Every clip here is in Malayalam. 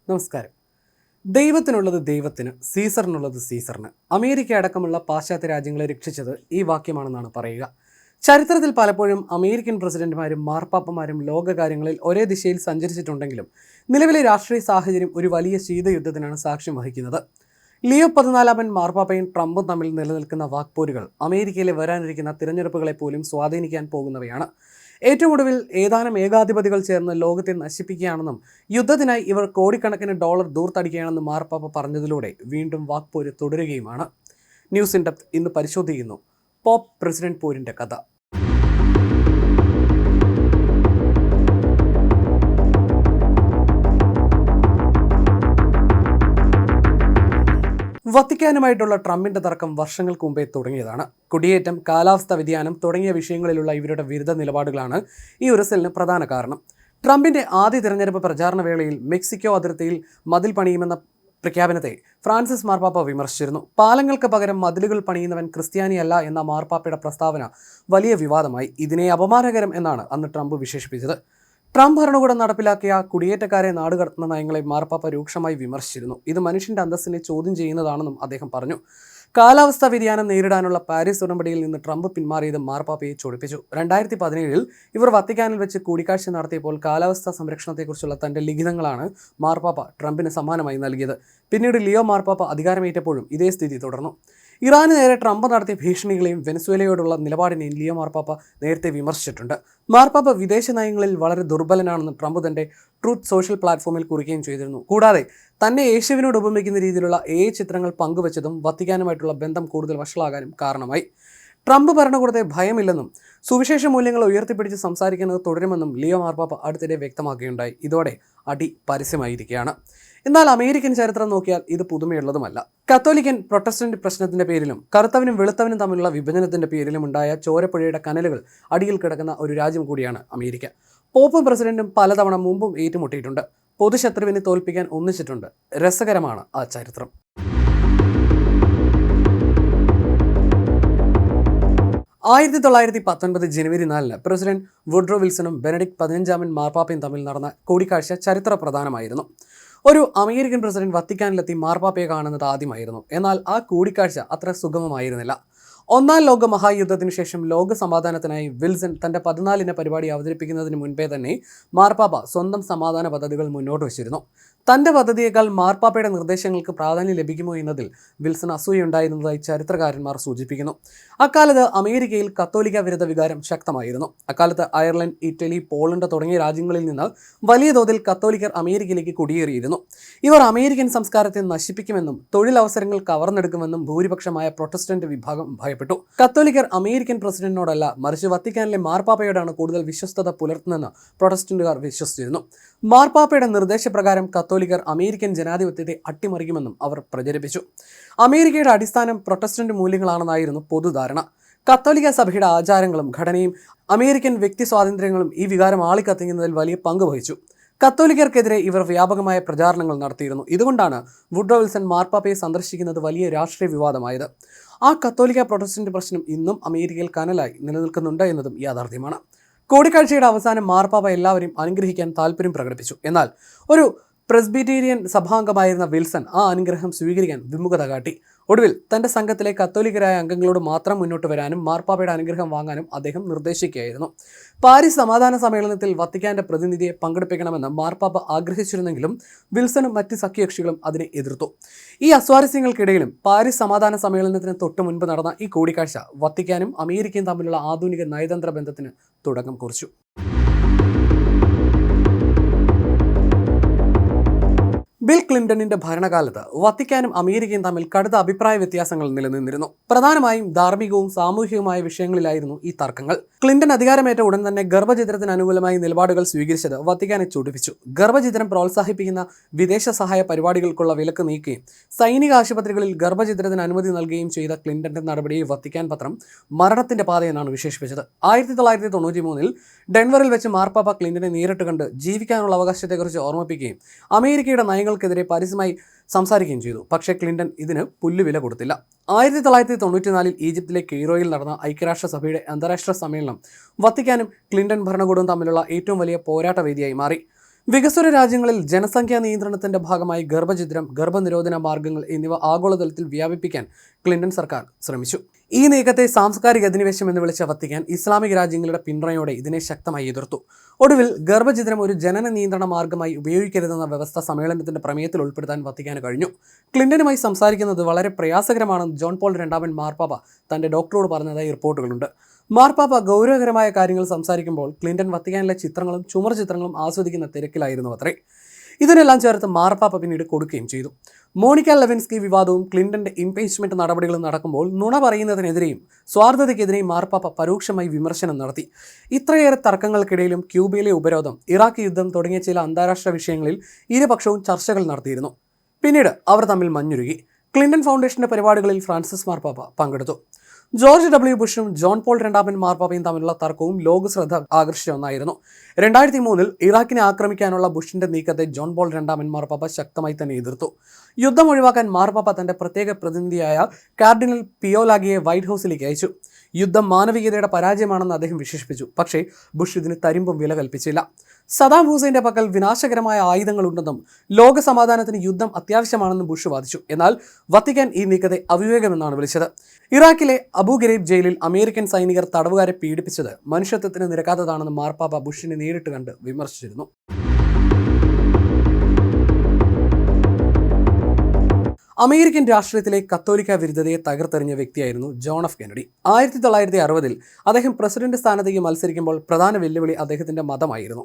നമസ്കാരം. ദൈവത്തിനുള്ളത് ദൈവത്തിന്, സീസറിനുള്ളത് സീസറിന്. അമേരിക്ക അടക്കമുള്ള പാശ്ചാത്യ രാജ്യങ്ങളെ രക്ഷിച്ചത് ഈ വാക്യമാണെന്നാണ് പറയുക. ചരിത്രത്തിൽ പലപ്പോഴും അമേരിക്കൻ പ്രസിഡന്റുമാരും മാർപ്പാപ്പമാരും ലോകകാര്യങ്ങളിൽ ഒരേ ദിശയിൽ സഞ്ചരിച്ചിട്ടുണ്ടെങ്കിലും നിലവിലെ രാഷ്ട്രീയ സാഹചര്യം ഒരു വലിയ ശീതയുദ്ധത്തിനാണ് സാക്ഷ്യം വഹിക്കുന്നത്. ലിയോ 14 മാർപ്പാപ്പയും ട്രംപും തമ്മിൽ നിലനിൽക്കുന്ന വാക്പോരുകൾ അമേരിക്കയിലെ വരാനിരിക്കുന്ന തിരഞ്ഞെടുപ്പുകളെ പോലും സ്വാധീനിക്കാൻ പോകുന്നവയാണ്. ഏറ്റവും ഒടുവിൽ ഏതാനും ഏകാധിപതികൾ ചേർന്ന് ലോകത്തെ നശിപ്പിക്കുകയാണെന്നും യുദ്ധത്തിനായി ഇവർ കോടിക്കണക്കിന് ഡോളർ ദൂർത്തടിക്കുകയാണെന്നും മാർപ്പാപ്പ പറഞ്ഞതിലൂടെ വീണ്ടും വാക്പോര് തുടരുകയുമാണ്. ന്യൂസ് ഇൻ ഡെപ്ത് ഇന്ന് പരിശോധിക്കുന്നു പോപ്പ് പ്രസിഡന്റ് പോരിന്റെ കഥ. വത്തിക്കാനുമായിട്ടുള്ള ട്രംപിന്റെ തർക്കം വർഷങ്ങൾക്ക് മുമ്പേ തുടങ്ങിയതാണ്. കുടിയേറ്റം, കാലാവസ്ഥാ വ്യതിയാനം തുടങ്ങിയ വിഷയങ്ങളിലുള്ള ഇവരുടെ വിരുദ്ധ നിലപാടുകളാണ് ഈ ഉരസലിന് പ്രധാന കാരണം. ട്രംപിന്റെ ആദ്യ തിരഞ്ഞെടുപ്പ് പ്രചാരണ വേളയിൽ മെക്സിക്കോ അതിർത്തിയിൽ മതിൽ പണിയുമെന്ന പ്രഖ്യാപനത്തെ ഫ്രാൻസിസ് മാർപ്പാപ്പ വിമർശിച്ചിരുന്നു. പാലങ്ങൾക്ക് പകരം മതിലുകൾ പണിയുന്നവൻ ക്രിസ്ത്യാനിയല്ല എന്ന മാർപ്പാപ്പയുടെ പ്രസ്താവന വലിയ വിവാദമായി. ഇതിനെ അപമാനകരം എന്നാണ് അന്ന് ട്രംപ് വിശേഷിപ്പിച്ചത്. ട്രംപ് ഭരണകൂടം നടപ്പിലാക്കിയ കുടിയേറ്റക്കാരെ നാടുകടത്തുന്ന നയങ്ങളെ മാർപ്പാപ്പ രൂക്ഷമായി വിമർശിച്ചിരുന്നു. ഇത് മനുഷ്യന്റെ അന്തസ്സിനെ ചോദ്യം ചെയ്യുന്നതാണെന്നും അദ്ദേഹം പറഞ്ഞു. കാലാവസ്ഥാ വ്യതിയാനം നേരിടാനുള്ള പാരീസ് ഉടമ്പടിയിൽ നിന്ന് ട്രംപ് പിന്മാറിയത് മാർപ്പാപ്പയെ ചൊടിപ്പിച്ചു. 2017 ഇവർ വത്തിക്കാനിൽ വെച്ച് കൂടിക്കാഴ്ച നടത്തിയപ്പോൾ കാലാവസ്ഥാ സംരക്ഷണത്തെക്കുറിച്ചുള്ള തന്റെ ലിഖിതങ്ങളാണ് മാർപ്പാപ്പ ട്രംപിന് സമ്മാനമായി നൽകിയത്. പിന്നീട് ലിയോ മാർപ്പാപ്പ അധികാരമേറ്റപ്പോഴും ഇതേ സ്ഥിതി തുടർന്നു. ഇറാന് നേരെ ട്രംപ് നടത്തിയ ഭീഷണികളെയും വെനസ്വേലയോടുള്ള നിലപാടിനെയും ലിയോ മാർപ്പാപ്പ നേരത്തെ വിമർശിച്ചിട്ടുണ്ട്. മാർപ്പാപ്പ വിദേശ നയങ്ങളിൽ വളരെ ദുർബലനാണെന്ന് ട്രംപ് തന്റെ ട്രൂത്ത് സോഷ്യൽ പ്ലാറ്റ്ഫോമിൽ കുറിക്കുകയും ചെയ്തിരുന്നു. കൂടാതെ തന്നെ യേശുവിനോട് ഉപമിക്കുന്ന രീതിയിലുള്ള ചിത്രങ്ങൾ പങ്കുവച്ചതും വത്തിക്കാനുമായിട്ടുള്ള ബന്ധം കൂടുതൽ വഷളാകാനും കാരണമായി. ട്രംപ് ഭരണകൂടത്തെ ഭയമില്ലെന്നും സുവിശേഷ മൂല്യങ്ങൾ ഉയർത്തിപ്പിടിച്ച് സംസാരിക്കുന്നത് തുടരുമെന്നും ലിയോ മാർപ്പാപ്പ അടുത്തിടെ വ്യക്തമാക്കുകയുണ്ടായി. ഇതോടെ അടി പരസ്യമായിരിക്കുകയാണ്. എന്നാൽ അമേരിക്കൻ ചരിത്രം നോക്കിയാൽ ഇത് പുതുമയുള്ളതുമല്ല. കത്തോലിക്കൻ പ്രൊട്ടസ്റ്റന്റ് പ്രശ്നത്തിന്റെ പേരിലും കറുത്തവനും വെളുത്തവനും തമ്മിലുള്ള വിഭജനത്തിന്റെ പേരിലും ഉണ്ടായ ചോരപ്പുഴയുടെ കനലുകൾ അടിയിൽ കിടക്കുന്ന ഒരു രാജ്യം കൂടിയാണ് അമേരിക്ക. പോപ്പും പ്രസിഡന്റും പലതവണ മുമ്പും ഏറ്റുമുട്ടിയിട്ടുണ്ട്. പൊതുശത്രുവിനെ തോൽപ്പിക്കാൻ ഒന്നിച്ചിട്ടുണ്ട്. രസകരമാണ് ആ ചരിത്രം. 1919 ജനുവരി 4 പ്രസിഡന്റ് വുഡ്രോ വിൽസണും ബെനഡിക്ട് 15 മാർപ്പാപ്പയും തമ്മിൽ നടന്ന കൂടിക്കാഴ്ച ചരിത്ര പ്രധാനമായിരുന്നു. ഒരു അമേരിക്കൻ പ്രസിഡന്റ് വത്തിക്കാനിലെത്തി മാർപ്പാപ്പയെ കാണുന്നത് ആദ്യമായിരുന്നു. എന്നാൽ ആ കൂടിക്കാഴ്ച അത്ര സുഗമമായിരുന്നില്ല. ഒന്നാം ലോക മഹായുദ്ധത്തിനു ശേഷം ലോക സമാധാനത്തിനായി വിൽസൺ തന്റെ 14 പരിപാടി അവതരിപ്പിക്കുന്നതിന് മുൻപേ തന്നെ മാർപ്പാപ്പ സ്വന്തം സമാധാന പദ്ധതികൾ മുന്നോട്ട് വച്ചിരുന്നു. തന്റെ പദ്ധതിയേക്കാൾ മാർപ്പാപ്പയുടെ നിർദ്ദേശങ്ങൾക്ക് പ്രാധാന്യം ലഭിക്കുമോ എന്നതിൽ വിൽസൺ അസൂയുണ്ടായിരുന്നതായി ചരിത്രകാരന്മാർ സൂചിപ്പിക്കുന്നു. അക്കാലത്ത് അമേരിക്കയിൽ കത്തോലിക്ക വിരുദ്ധ വികാരം ശക്തമായിരുന്നു. അക്കാലത്ത് അയർലൻഡ്, ഇറ്റലി, പോളണ്ട് തുടങ്ങിയ രാജ്യങ്ങളിൽ നിന്ന് വലിയ തോതിൽ കത്തോലിക്കർ അമേരിക്കയിലേക്ക് കുടിയേറിയിരുന്നു. ഇവർ അമേരിക്കൻ സംസ്കാരത്തെ നശിപ്പിക്കുമെന്നും തൊഴിലവസരങ്ങൾ കവർന്നെടുക്കുമെന്നും ഭൂരിപക്ഷമായ പ്രൊട്ടസ്റ്റന്റ് വിഭാഗം ഭയപ്പെട്ടു. കത്തോലിക്കർ അമേരിക്കൻ പ്രസിഡന്റിനോടല്ല, മറിച്ച് വത്തിക്കാനിലെ മാർപ്പാപ്പയോടാണ് കൂടുതൽ വിശ്വസ്തത പുലർത്തുന്നതെന്ന് പ്രൊട്ടസ്റ്റന്റുകാർ വിശ്വസിച്ചിരുന്നു. മാർപ്പാപ്പയുടെ നിർദ്ദേശപ്രകാരം കത്തോലിക്കർ അമേരിക്കൻ ജനാധിപത്യത്തെ അട്ടിമറിക്കുമെന്നും അവർ പ്രചരിപ്പിച്ചു. അമേരിക്കയുടെ അടിസ്ഥാനം പ്രൊട്ടസ്റ്റന്റ് മൂല്യങ്ങളാണെന്നായിരുന്നു പൊതുധാരണ. കത്തോലിക്ക സഭയുടെ ആചാരങ്ങളും ഘടനയും അമേരിക്കൻ വ്യക്തി സ്വാതന്ത്ര്യങ്ങളും ഈ വികാരം ആളിക്കത്തിക്കുന്നതിൽ വലിയ പങ്ക് വഹിച്ചു. കത്തോലിക്കർക്കെതിരെ ഇവർ വ്യാപകമായ പ്രചാരണങ്ങൾ നടത്തിയിരുന്നു. ഇതുകൊണ്ടാണ് വുഡ്രോ വിൽസൺ മാർപ്പാപ്പയെ സന്ദർശിക്കുന്നത് വലിയ രാഷ്ട്രീയ വിവാദമായത്. ആ കത്തോലിക്ക പ്രൊട്ടസ്റ്റന്റ് പ്രശ്നം ഇന്നും അമേരിക്കയിൽ കനലായി നിലനിൽക്കുന്നുണ്ട് എന്നതും യാഥാർത്ഥ്യമാണ്. കൂടിക്കാഴ്ചയുടെ അവസാനം മാർപ്പാപ്പ എല്ലാവരെയും അനുഗ്രഹിക്കാൻ താല്പര്യം പ്രകടിപ്പിച്ചു. എന്നാൽ ഒരു പ്രസ്ബിറ്റേറിയൻ സഭാംഗമായിരുന്ന വിൽസൺ ആ അനുഗ്രഹം സ്വീകരിക്കാൻ വിമുഖത കാട്ടി. ഒടുവിൽ തന്റെ സംഘത്തിലെ കത്തോലിക്കരായ അംഗങ്ങളോട് മാത്രം മുന്നോട്ട് വരാനും മാർപ്പാപ്പയുടെ അനുഗ്രഹം വാങ്ങാനും അദ്ദേഹം നിർദ്ദേശിക്കുകയായിരുന്നു. പാരീസ് സമാധാന സമ്മേളനത്തിൽ വത്തിക്കാന്റെ പ്രതിനിധിയെ പങ്കെടുപ്പിക്കണമെന്ന് മാർപ്പാപ്പ ആഗ്രഹിച്ചിരുന്നെങ്കിലും വിൽസണും മറ്റ് സഖ്യകക്ഷികളും അതിനെ എതിർത്തു. ഈ അസ്വാരസ്യങ്ങൾക്കിടയിലും പാരീസ് സമാധാന സമ്മേളനത്തിന് തൊട്ടു മുൻപ് നടന്ന ഈ കൂടിക്കാഴ്ച വത്തിക്കാനും അമേരിക്കയും തമ്മിലുള്ള ആധുനിക നയതന്ത്ര ബന്ധത്തിന് തുടക്കം കുറിച്ചു. ബിൽ ക്ലിന്റണിന്റെ ഭരണകാലത്ത് വത്തിക്കാനും അമേരിക്കയും തമ്മിൽ കടുത്ത അഭിപ്രായ വ്യത്യാസങ്ങൾ നിലനിന്നിരുന്നു. പ്രധാനമായും ധാർമ്മികവും സാമൂഹികവുമായ വിഷയങ്ങളിലായിരുന്നു ഈ തർക്കങ്ങൾ. ക്ലിന്റൺ അധികാരമേറ്റ ഉടൻ തന്നെ ഗർഭചിത്രത്തിന് അനുകൂലമായി നിലപാടുകൾ സ്വീകരിച്ചത് വത്തിക്കാനെ ചൊടിപ്പിച്ചു. ഗർഭചിത്രം പ്രോത്സാഹിപ്പിക്കുന്ന വിദേശ സഹായ പരിപാടികൾക്കുള്ള വിലക്ക് നീക്കുകയും സൈനിക ആശുപത്രികളിൽ ഗർഭചിത്രത്തിന് അനുമതി നൽകുകയും ചെയ്ത ക്ലിന്റന്റെ നടപടിയെ വത്തിക്കാൻ പത്രം മരണത്തിന്റെ പാതയെന്നാണ് വിശേഷിപ്പിച്ചത്. 1993 ഡെൻവറിൽ വെച്ച് മാർപ്പാപ്പ ക്ലിന്റനെ നേരിട്ട് കണ്ട് ജീവിക്കാനുള്ള അവകാശത്തെക്കുറിച്ച് ഓർമ്മിപ്പിക്കുകയും അമേരിക്കയുടെ നയങ്ങൾക്കെതിരെ പരസ്യമായി സംസാരിക്കുകയും ചെയ്തു. പക്ഷേ ക്ലിന്റൺ ഇതിന് പുല്ലുവില കൊടുത്തില്ല. 1994 ഈജിപ്തിലെ കെയ്റോയിൽ നടന്ന ഐക്യരാഷ്ട്രസഭയുടെ അന്താരാഷ്ട്ര സമ്മേളനം വത്തിക്കാനും ക്ലിന്റൺ ഭരണകൂടവും തമ്മിലുള്ള ഏറ്റവും വലിയ പോരാട്ട വേദിയായി മാറി. വികസ്വര രാജ്യങ്ങളിൽ ജനസംഖ്യാ നിയന്ത്രണത്തിന്റെ ഭാഗമായി ഗർഭഛിദ്രം, ഗർഭനിരോധന മാർഗങ്ങൾ എന്നിവ ആഗോളതലത്തിൽ വ്യാപിപ്പിക്കാൻ ക്ലിന്റൺ സർക്കാർ ശ്രമിച്ചു. ഈ നീക്കത്തെ സാംസ്കാരിക അധിനിവേശം എന്ന് വിളിച്ച വത്തിക്കാൻ ഇസ്ലാമിക രാജ്യങ്ങളുടെ പിന്തുണയോടെ ഇതിനെ ശക്തമായി എതിർത്തു. ഒടുവിൽ ഗർഭഛിദ്രം ഒരു ജനന നിയന്ത്രണ മാർഗമായി ഉപയോഗിക്കരുതെന്ന വ്യവസ്ഥ സമ്മേളനത്തിന്റെ പ്രമേയത്തിൽ ഉൾപ്പെടുത്താൻ വത്തിക്കാന് കഴിഞ്ഞു. ക്ലിന്റനുമായി സംസാരിക്കുന്നത് വളരെ പ്രയാസകരമാണെന്ന് ജോൺ പോൾ രണ്ടാമൻ മാർപ്പാപ്പ തന്റെ ഡോക്ടറോട് പറഞ്ഞതായി റിപ്പോർട്ടുകളുണ്ട്. മാർപ്പാപ്പ ഗൗരവകരമായ കാര്യങ്ങൾ സംസാരിക്കുമ്പോൾ ക്ലിന്റൺ വത്തിക്കാനിലെ ചിത്രങ്ങളും ചുമർ ചിത്രങ്ങളും ആസ്വദിക്കുന്ന തിരക്കിലായിരുന്നു അത്രേ. ഇതിനെല്ലാം ചേർത്ത് മാർപ്പാപ്പ പിന്നീട് കൊടുക്കുകയും ചെയ്തു. മോണിക്ക ലെവിൻസ്കി വിവാദവും ക്ലിന്റന്റെ ഇംപീച്ച്മെന്റ് നടപടികളും നടക്കുമ്പോൾ നുണ പറയുന്നതിനെതിരെയും സ്വാർത്ഥതയ്ക്കെതിരെയും മാർപ്പാപ്പ പരോക്ഷമായി വിമർശനം നടത്തി. ഇത്രയേറെ തർക്കങ്ങൾക്കിടയിലും ക്യൂബയിലെ ഉപരോധം, ഇറാഖ് യുദ്ധം തുടങ്ങിയ ചില അന്താരാഷ്ട്ര വിഷയങ്ങളിൽ ഇരുപക്ഷവും ചർച്ചകൾ നടത്തിയിരുന്നു. പിന്നീട് അവർ തമ്മിൽ മഞ്ഞുരുകി. ക്ലിന്റൺ ഫൗണ്ടേഷന്റെ പരിപാടികളിൽ ഫ്രാൻസിസ് മാർപ്പാപ്പ പങ്കെടുത്തു. ജോർജ് ഡബ്ല്യു ബുഷും ജോൺ പോൾ രണ്ടാമൻ മാർപ്പാപ്പയും തമ്മിലുള്ള തർക്കവും ലോകശ്രദ്ധ ആകർഷിച്ച ഒന്നായിരുന്നു. 2003 ഇറാഖിനെ ആക്രമിക്കാനുള്ള ബുഷിന്റെ നീക്കത്തെ ജോൺ പോൾ രണ്ടാമൻ മാർപ്പാപ്പ ശക്തമായി തന്നെ എതിർത്തു. യുദ്ധം ഒഴിവാക്കാൻ മാർപ്പാപ്പ തന്റെ പ്രത്യേക പ്രതിനിധിയായ കാർഡിനൽ പിയോലാഗിയെ വൈറ്റ് ഹൗസിലേക്ക് അയച്ചു. യുദ്ധം മാനവികതയുടെ പരാജയമാണെന്ന് അദ്ദേഹം വിശേഷിപ്പിച്ചു. പക്ഷേ ബുഷ് ഇതിന് തരിമ്പും വില കൽപ്പിച്ചില്ല. സദാം ഹുസൈന്റെ പക്കൽ വിനാശകരമായ ആയുധങ്ങളുണ്ടെന്നും ലോക സമാധാനത്തിന് യുദ്ധം അത്യാവശ്യമാണെന്നും ബുഷ് വാദിച്ചു. എന്നാൽ വത്തിക്കാൻ ഈ നീക്കത്തെ അവിവേകമെന്നാണ് വിളിച്ചത്. ഇറാഖിലെ അബു ഗരീബ് ജയിലിൽ അമേരിക്കൻ സൈനികർ തടവുകാരെ പീഡിപ്പിച്ചത് മനുഷ്യത്വത്തിന് നിരക്കാത്തതാണെന്ന് മാർപ്പാപ്പ ബുഷിനെ നേരിട്ട് കണ്ട് വിമർശിച്ചിരുന്നു. അമേരിക്കൻ രാഷ്ട്രീയത്തിലെ കത്തോലിക്ക വിരുദ്ധതയെ തകർത്തെറിഞ്ഞ വ്യക്തിയായിരുന്നു ജോൺ എഫ് കെന്നഡി. 1960 അദ്ദേഹം പ്രസിഡന്റ് സ്ഥാനത്തേക്ക് മത്സരിക്കുമ്പോൾ പ്രധാന വെല്ലുവിളി അദ്ദേഹത്തിന്റെ മതമായിരുന്നു.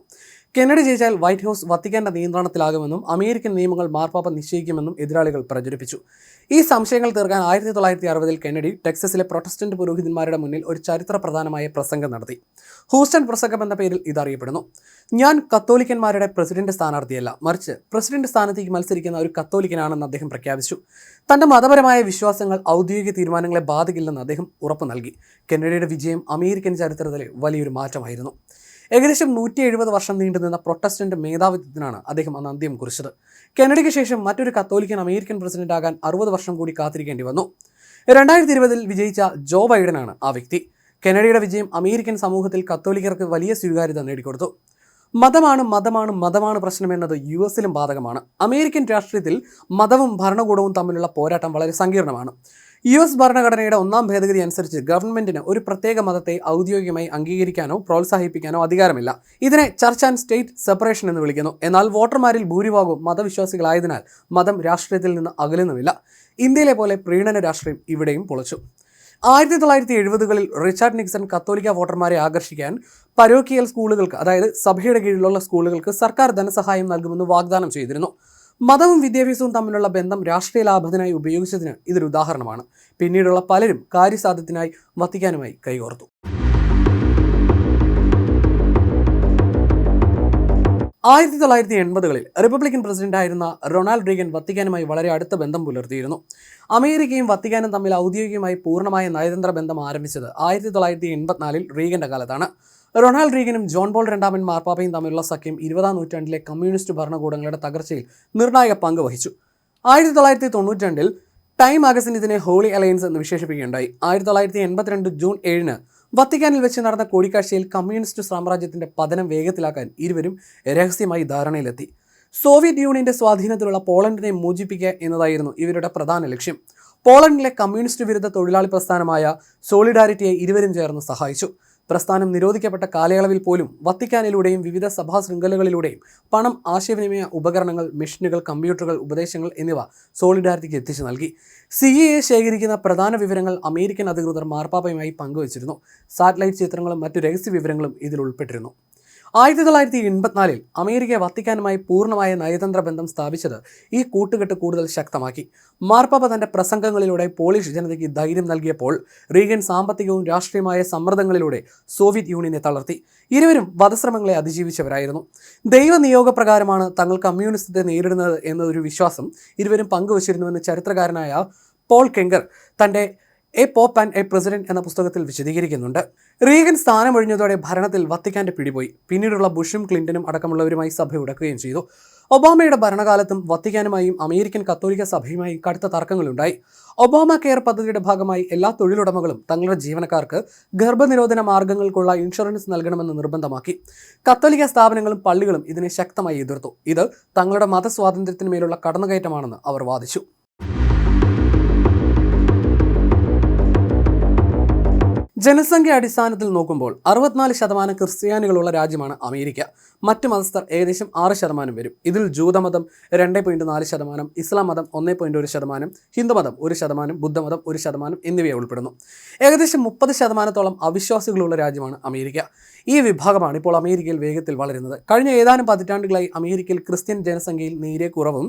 കെന്നഡി ജയിച്ചാൽ വൈറ്റ് ഹൗസ് വത്തിക്കാന്റെ നിയന്ത്രണത്തിലാകുമെന്നും അമേരിക്കൻ നിയമങ്ങൾ മാർപ്പാപ്പ നിശ്ചയിക്കുമെന്നും എതിരാളികൾ പ്രചരിപ്പിച്ചു. ഈ സംശയങ്ങൾ തീർക്കാൻ 1960 കെന്നഡി ടെക്സസിലെ പ്രൊട്ടസ്റ്റന്റ് പുരോഹിതന്മാരുടെ മുന്നിൽ ഒരു ചരിത്ര പ്രധാനമായ പ്രസംഗം നടത്തി. ഹൂസ്റ്റൺ പ്രസംഗം എന്ന പേരിൽ ഇതറിയപ്പെടുന്നു. ഞാൻ കത്തോലിക്കന്മാരുടെ പ്രസിഡന്റ് സ്ഥാനാർത്ഥിയല്ല, മറിച്ച് പ്രസിഡന്റ് സ്ഥാനത്തേക്ക് മത്സരിക്കുന്ന ഒരു കത്തോലിക്കനാണെന്ന് അദ്ദേഹം പ്രഖ്യാപിച്ചു. തന്റെ മതപരമായ വിശ്വാസങ്ങൾ ഔദ്യോഗിക തീരുമാനങ്ങളെ ബാധിക്കില്ലെന്ന് അദ്ദേഹം ഉറപ്പു നൽകി. കെന്നഡിയുടെ വിജയം അമേരിക്കൻ ചരിത്രത്തിലെ വലിയൊരു മാറ്റമായിരുന്നു. ഏകദേശം 170 വർഷം നീണ്ടുനിന്ന പ്രൊട്ടസ്റ്റന്റ് മേധാവിത്വത്തിനാണ് അദ്ദേഹം അന്ന് അന്ത്യം കുറിച്ചത്. കെന്നഡിക്ക് ശേഷം മറ്റൊരു കത്തോലിക്കൻ അമേരിക്കൻ പ്രസിഡന്റ് ആകാൻ 60 വർഷം കൂടി കാത്തിരിക്കേണ്ടി വന്നു. 2020 വിജയിച്ച ജോ ബൈഡനാണ് ആ വ്യക്തി. കെന്നഡിയുടെ വിജയം അമേരിക്കൻ സമൂഹത്തിൽ കത്തോലിക്കർക്ക് വലിയ സ്വീകാര്യത നേടിക്കൊടുത്തു. മതമാണ് പ്രശ്നമെന്നത് US-ലും ബാധകമാണ്. അമേരിക്കൻ രാഷ്ട്രീയത്തിൽ മതവും ഭരണകൂടവും തമ്മിലുള്ള പോരാട്ടം വളരെ സങ്കീർണമാണ്. US ഭരണഘടനയുടെ 1-ാം ഭേദഗതി അനുസരിച്ച് ഗവൺമെന്റിന് ഒരു പ്രത്യേക മതത്തെ ഔദ്യോഗികമായി അംഗീകരിക്കാനോ പ്രോത്സാഹിപ്പിക്കാനോ അധികാരമില്ല. ഇതിനെ ചർച്ച് ആൻഡ് സ്റ്റേറ്റ് സെപ്പറേഷൻ എന്ന് വിളിക്കുന്നു. എന്നാൽ വോട്ടർമാരിൽ ഭൂരിഭാഗവും മതവിശ്വാസികളായതിനാൽ മതം രാഷ്ട്രീയത്തിൽ നിന്ന് അകലുന്നുമില്ല. ഇന്ത്യയിലെ പോലെ പ്രീണന രാഷ്ട്രീയം ഇവിടെയും പൊളിച്ചു. 1970-കളിൽ റിച്ചാർഡ് നിക്സൺ കത്തോലിക്ക വോട്ടർമാരെ ആകർഷിക്കാൻ പരോക്കിയൽ സ്കൂളുകൾക്ക്, അതായത് സഭയുടെ കീഴിലുള്ള സ്കൂളുകൾക്ക് സർക്കാർ ധനസഹായം നൽകുമെന്ന് വാഗ്ദാനം ചെയ്തിരുന്നു. മതവും വിദ്യാഭ്യാസവും തമ്മിലുള്ള ബന്ധം രാഷ്ട്രീയ ലാഭത്തിനായി ഉപയോഗിച്ചതിന് ഇതൊരു ഉദാഹരണമാണ്. പിന്നീടുള്ള പലരും കാര്യസാധ്യത്തിനായി വത്തിക്കാനുമായി കൈകോർത്തു. 1980-കളിൽ റിപ്പബ്ലിക്കൻ പ്രസിഡന്റായിരുന്ന റൊണാൾഡ് റീഗൻ വത്തിക്കാനുമായി വളരെ അടുത്ത ബന്ധം പുലർത്തിയിരുന്നു. അമേരിക്കയും വത്തിക്കാനും തമ്മിൽ ഔദ്യോഗികമായി പൂർണ്ണമായ നയതന്ത്ര ബന്ധം ആരംഭിച്ചത് 1984 റീഗന്റെ കാലത്താണ്. റൊണാൾഡ് റീഗനും ജോൺ പോൾ രണ്ടാമൻ മാർപ്പാപ്പയും തമ്മിലുള്ള സഖ്യം 20-ാം നൂറ്റാണ്ടിലെ കമ്മ്യൂണിസ്റ്റ് ഭരണകൂടങ്ങളുടെ തകർച്ചയിൽ നിർണായക പങ്ക് വഹിച്ചു. 1992 ടൈം മാഗസിൻ ഇതിനെ ഹോളി അലയൻസ് എന്ന് വിശേഷിപ്പിക്കുകയുണ്ടായി. 1982 ജൂൺ 7 വത്തിക്കാനിൽ വെച്ച് നടന്ന കൂടിക്കാഴ്ചയിൽ കമ്മ്യൂണിസ്റ്റ് സാമ്രാജ്യത്തിന്റെ പതനം വേഗത്തിലാക്കാൻ ഇരുവരും രഹസ്യമായി ധാരണയിലെത്തി. സോവിയറ്റ് യൂണിയന്റെ സ്വാധീനത്തിലുള്ള പോളണ്ടിനെ മോചിപ്പിക്കുക എന്നതായിരുന്നു ഇവരുടെ പ്രധാന ലക്ഷ്യം. പോളണ്ടിലെ കമ്മ്യൂണിസ്റ്റ് വിരുദ്ധ തൊഴിലാളി പ്രസ്ഥാനമായ സോളിഡാരിറ്റിയെ ഇരുവരും ചേർന്ന് സഹായിച്ചു. പ്രസ്ഥാനം നിരോധിക്കപ്പെട്ട കാലയളവിൽ പോലും വത്തിക്കാനിലൂടെയും വിവിധ സഭാ ശൃംഖലകളിലൂടെയും പണം, ആശയവിനിമയ ഉപകരണങ്ങൾ, മെഷീനുകൾ, കമ്പ്യൂട്ടറുകൾ, ഉപദേശങ്ങൾ എന്നിവ സോളിഡാരിറ്റിക്ക് എത്തിച്ചു നൽകി. CIA ശേഖരിക്കുന്ന പ്രധാന വിവരങ്ങൾ അമേരിക്കൻ അധികൃതർ മാർപ്പാപ്പയുമായി പങ്കുവച്ചിരുന്നു. സാറ്റലൈറ്റ് ചിത്രങ്ങളും മറ്റു രഹസ്യ വിവരങ്ങളും ഇതിൽ ഉൾപ്പെട്ടിരുന്നു. 1984 അമേരിക്ക വത്തിക്കാനുമായി പൂർണ്ണമായ നയതന്ത്ര ബന്ധം സ്ഥാപിച്ചത് ഈ കൂട്ടുകെട്ട് കൂടുതൽ ശക്തമാക്കി. മാർപ്പാപ്പ തന്റെ പ്രസംഗങ്ങളിലൂടെ പോളിഷ് ജനതയ്ക്ക് ധൈര്യം നൽകിയപ്പോൾ റീഗൻ സാമ്പത്തികവും രാഷ്ട്രീയമായ സമ്മർദ്ദങ്ങളിലൂടെ സോവിയറ്റ് യൂണിയനെ തളർത്തി. ഇരുവരും വധശ്രമങ്ങളെ അതിജീവിച്ചവരായിരുന്നു. ദൈവനിയോഗപ്രകാരമാണ് തങ്ങൾ കമ്മ്യൂണിസത്തെ നേരിടുന്നത് എന്നൊരു വിശ്വാസം ഇരുവരും പങ്കുവച്ചിരുന്നുവെന്ന് ചരിത്രകാരനായ പോൾ കെങ്കർ തന്റെ a pope and a president എന്ന പുസ്തകത്തിൽ വിശദീകരിക്കുന്നുണ്ട്. റീഗൻ സ്ഥാനമൊഴിഞ്ഞതോടെ ഭരണത്തിൽ വത്തിക്കാന്റെ പിടിപോയി. പിന്നീടുള്ള ബുഷും ക്ലിന്റനും അടക്കമുള്ളവരുമായി സഭ ഉടക്കുകയും ചെയ്തു. ഒബാമയുടെ ഭരണകാലത്തും വത്തിക്കാനുമായും അമേരിക്കൻ കത്തോലിക്ക സഭയുമായും കടുത്ത തർക്കങ്ങളുണ്ടായി. ഒബാമ കെയർ പദ്ധതിയുടെ ഭാഗമായി എല്ലാ തൊഴിലുടമകളും തങ്ങളുടെ ജീവനക്കാർക്ക് ഗർഭനിരോധന മാർഗങ്ങൾക്കുള്ള ഇൻഷുറൻസ് നൽകണമെന്ന് നിർബന്ധമാക്കി. കത്തോലിക്ക സ്ഥാപനങ്ങളും പള്ളികളും ഇതിനെ ശക്തമായി എതിർത്തു. ഇത് തങ്ങളുടെ മതസ്വാതന്ത്ര്യത്തിനുമേലുള്ള കടന്നുകയറ്റമാണെന്ന് അവർ വാദിച്ചു. ജനസംഖ്യ അടിസ്ഥാനത്തിൽ നോക്കുമ്പോൾ 64% ക്രിസ്ത്യാനികളുള്ള രാജ്യമാണ് അമേരിക്ക. മറ്റ് മതസ്ഥർ ഏകദേശം 6% വരും. ഇതിൽ ജൂതമതം 2.4%, ഇസ്ലാം മതം 1.1%, ഹിന്ദുമതം 1%, ബുദ്ധമതം 1% എന്നിവയെ ഉൾപ്പെടുന്നു. ഏകദേശം 30%ഓളം അവിശ്വാസികളുള്ള രാജ്യമാണ് അമേരിക്ക. ഈ വിഭാഗമാണ് ഇപ്പോൾ അമേരിക്കയിൽ വേഗത്തിൽ വളരുന്നത്. കഴിഞ്ഞ ഏതാനും പതിറ്റാണ്ടുകളായി അമേരിക്കയിൽ ക്രിസ്ത്യൻ ജനസംഖ്യയിൽ നേരിയ കുറവും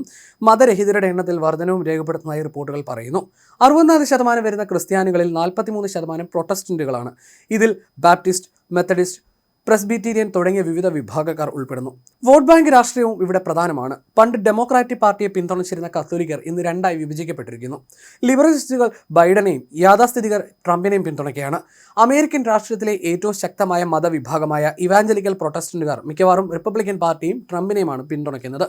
മതരഹിതരുടെ എണ്ണത്തിൽ വർധനവും രേഖപ്പെടുത്തുന്നതായി റിപ്പോർട്ടുകൾ പറയുന്നു. 64% വരുന്ന ക്രിസ്ത്യാനികളിൽ 43% പ്രൊട്ടസ്റ്റന്റുകളാണ്. ഇതിൽ ബാപ്റ്റിസ്റ്റ്, മെത്തഡിസ്റ്റ്, പ്രസ്ബിറ്റീരിയൻ തുടങ്ങിയ വിവിധ വിഭാഗക്കാർ ഉൾപ്പെടുന്നു. വോട്ട് ബാങ്ക് രാഷ്ട്രീയവും ഇവിടെ പ്രധാനമാണ്. പണ്ട് ഡെമോക്രാറ്റിക് പാർട്ടിയെ പിന്തുണച്ചിരുന്ന കത്തോലിക്കർ ഇന്ന് രണ്ടായി വിഭജിക്കപ്പെട്ടിരിക്കുന്നു. ലിബറലിസ്റ്റുകൾ ബൈഡനെയും യാഥാസ്ഥിതികർ ട്രംപിനെയും പിന്തുണയ്ക്കുകയാണ്. അമേരിക്കൻ രാഷ്ട്രീയത്തിലെ ഏറ്റവും ശക്തമായ മതവിഭാഗമായ ഇവാഞ്ചലിക്കൽ പ്രൊട്ടസ്റ്റന്റുകാർ മിക്കവാറും റിപ്പബ്ലിക്കൻ പാർട്ടിയും ട്രംപിനെയുമാണ് പിന്തുണയ്ക്കുന്നത്.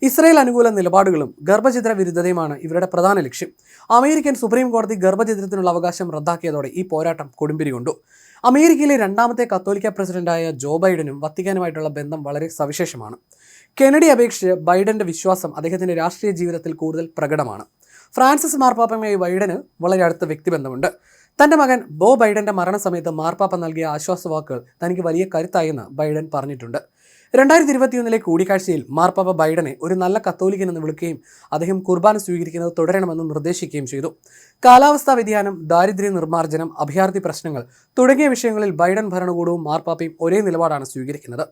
ഇസ്രായേൽ അനുകൂല നിലപാടുകളും ഗർഭചിത്ര വിരുദ്ധതയുമാണ് ഇവരുടെ പ്രധാന ലക്ഷ്യം. അമേരിക്കൻ സുപ്രീം കോടതി ഗർഭചിത്രത്തിനുള്ള അവകാശം റദ്ദാക്കിയതോടെ ഈ പോരാട്ടം കൊടുമ്പിരി കൊണ്ടു. അമേരിക്കയിലെ രണ്ടാമത്തെ കത്തോലിക്ക പ്രസിഡന്റായ ജോ ബൈഡനും വത്തിക്കാനുമായിട്ടുള്ള ബന്ധം വളരെ സവിശേഷമാണ്. കെനഡി അപേക്ഷിച്ച് ബൈഡന്റെ വിശ്വാസം അദ്ദേഹത്തിന്റെ രാഷ്ട്രീയ ജീവിതത്തിൽ കൂടുതൽ പ്രകടമാണ്. ഫ്രാൻസിസ് മാർപ്പാപ്പയുമായി ബൈഡന് വളരെ അടുത്ത വ്യക്തിബന്ധമുണ്ട്. തന്റെ മകൻ ബോ ബൈഡന്റെ മരണസമയത്ത് മാർപ്പാപ്പ നൽകിയ ആശ്വാസവാക്കുകൾ തനിക്ക് വലിയ കരുത്തായെന്ന് ബൈഡൻ പറഞ്ഞിട്ടുണ്ട്. 2021 കൂടിക്കാഴ്ചയിൽ മാർപ്പാപ്പ ബൈഡനെ ഒരു നല്ല കത്തോലിക്കൻ എന്ന് വിളിക്കുകയും അദ്ദേഹം കുർബാന സ്വീകരിക്കുന്നത് തുടരണമെന്ന് നിർദ്ദേശിക്കുകയും ചെയ്തു. കാലാവസ്ഥാ വ്യതിയാനം, ദാരിദ്ര്യ നിർമ്മാർജ്ജനം, അഭയാർത്ഥി പ്രശ്നങ്ങൾ തുടങ്ങിയ വിഷയങ്ങളിൽ ബൈഡൻ ഭരണകൂടവും മാർപ്പാപ്പയും ഒരേ നിലപാടാണ് സ്വീകരിക്കുന്നത്.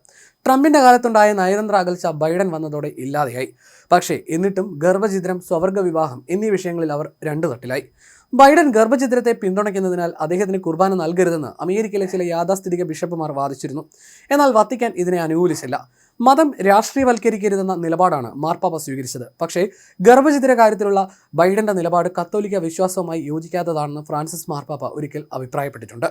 ട്രംപിന്റെ കാലത്തുണ്ടായ നയതന്ത്ര അകൽച്ച ബൈഡൻ വന്നതോടെ ഇല്ലാതെയായി. പക്ഷേ എന്നിട്ടും ഗർഭഛിദ്രം, സ്വവർഗ വിവാഹം എന്നീ വിഷയങ്ങളിൽ അവർ രണ്ടു തട്ടിലായി. ബൈഡൻ ഗർഭഛിദ്രത്തെ പിന്തുണയ്ക്കുന്നതിനാൽ അദ്ദേഹത്തിന് കുർബാന നൽകരുതെന്ന് അമേരിക്കയിലെ ചില യാഥാസ്ഥിതിക ബിഷപ്പുമാർ വാദിച്ചിരുന്നു. എന്നാൽ വത്തിക്കാൻ ഇതിനെ അനുകൂലിച്ചില്ല. മതം രാഷ്ട്രീയവൽക്കരിക്കരുതെന്ന നിലപാടാണ് മാർപ്പാപ്പ സ്വീകരിച്ചത്. പക്ഷേ ഗർഭഛിദ്ര കാര്യത്തിലുള്ള ബൈഡന്റെ നിലപാട് കത്തോലിക്ക വിശ്വാസവുമായി യോജിക്കാത്തതാണെന്ന് ഫ്രാൻസിസ് മാർപ്പാപ്പ ഒരിക്കൽ അഭിപ്രായപ്പെട്ടിട്ടുണ്ട്.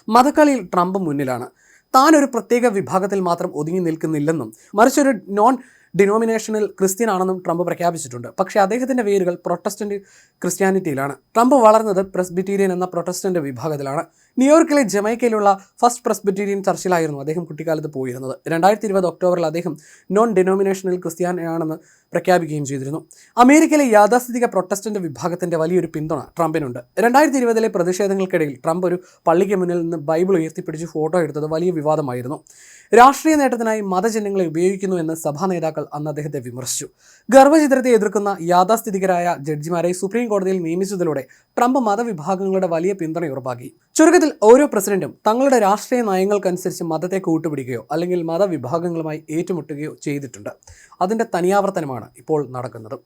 മതക്കളിയിൽ ട്രംപ് മുന്നിലാണ്. താൻ ഒരു പ്രത്യേക വിഭാഗത്തിൽ മാത്രം ഒതുങ്ങി നിൽക്കുന്നില്ലെന്നും മറിച്ചൊരു നോൺ ഡിനോമിനേഷണൽ ക്രിസ്ത്യൻ ആണെന്നും ട്രംപ് പ്രഖ്യാപിച്ചിട്ടുണ്ട്. പക്ഷേ അദ്ദേഹത്തിന്റെ വേരുകൾ പ്രൊട്ടസ്റ്റന്റ് ക്രിസ്ത്യാനിറ്റിയിലാണ്. ട്രംപ് വളർന്നത് പ്രസ്ബിറ്റീരിയൻ എന്ന പ്രൊട്ടസ്റ്റന്റ് വിഭാഗത്തിലാണ്. ന്യൂയോർക്കിലെ ജമൈക്കയിലുള്ള ഫസ്റ്റ് പ്രസ്ബിറ്റീരിയൻ ചർച്ചിലായിരുന്നു അദ്ദേഹം കുട്ടിക്കാലത്ത് പോയിരുന്നത്. 2020 ഒക്ടോബറിൽ അദ്ദേഹം നോൺ ഡിനോമിനേഷണൽ ക്രിസ്ത്യാനിയാണെന്ന് പ്രഖ്യാപിക്കുകയും ചെയ്തിരുന്നു. അമേരിക്കയിലെ യാഥാസ്ഥിതിക പ്രൊട്ടസ്റ്റന്റ് വിഭാഗത്തിന്റെ വലിയൊരു പിന്തുണ ട്രംപിനുണ്ട്. 2020 പ്രതിഷേധങ്ങൾക്കിടയിൽ ട്രംപ് ഒരു പള്ളിക്ക് മുന്നിൽ നിന്ന് ബൈബിൾ ഉയർത്തിപ്പിടിച്ച് ഫോട്ടോ എടുത്തത് വലിയ വിവാദമായിരുന്നു. രാഷ്ട്രീയ നേട്ടത്തിനായി മതചിഹ്നങ്ങളെ ഉപയോഗിക്കുന്നു എന്ന് സഭാ നേതാക്കൾ അന്ന് അദ്ദേഹത്തെ വിമർശിച്ചു. ഗർഭചിത്രത്തെ എതിർക്കുന്ന യാഥാസ്ഥിതികരായ ജഡ്ജിമാരെ സുപ്രീം കോടതിയിൽ നിയമിച്ചതിലൂടെ ട്രംപ് മതവിഭാഗങ്ങളുടെ വലിയ പിന്തുണ ഉറപ്പാക്കി. ചുരുക്കത്തിൽ ഓരോ പ്രസിഡന്റും തങ്ങളുടെ രാഷ്ട്രീയ നയങ്ങൾക്കനുസരിച്ച് മതത്തെ കൂട്ടുപിടിക്കുകയോ അല്ലെങ്കിൽ മതവിഭാഗങ്ങളുമായി ഏറ്റുമുട്ടുകയോ ചെയ്തിട്ടുണ്ട്. അതിൻ്റെ തനിയാവർത്തനമാണ് ഇപ്പോൾ നടക്കുന്നത്.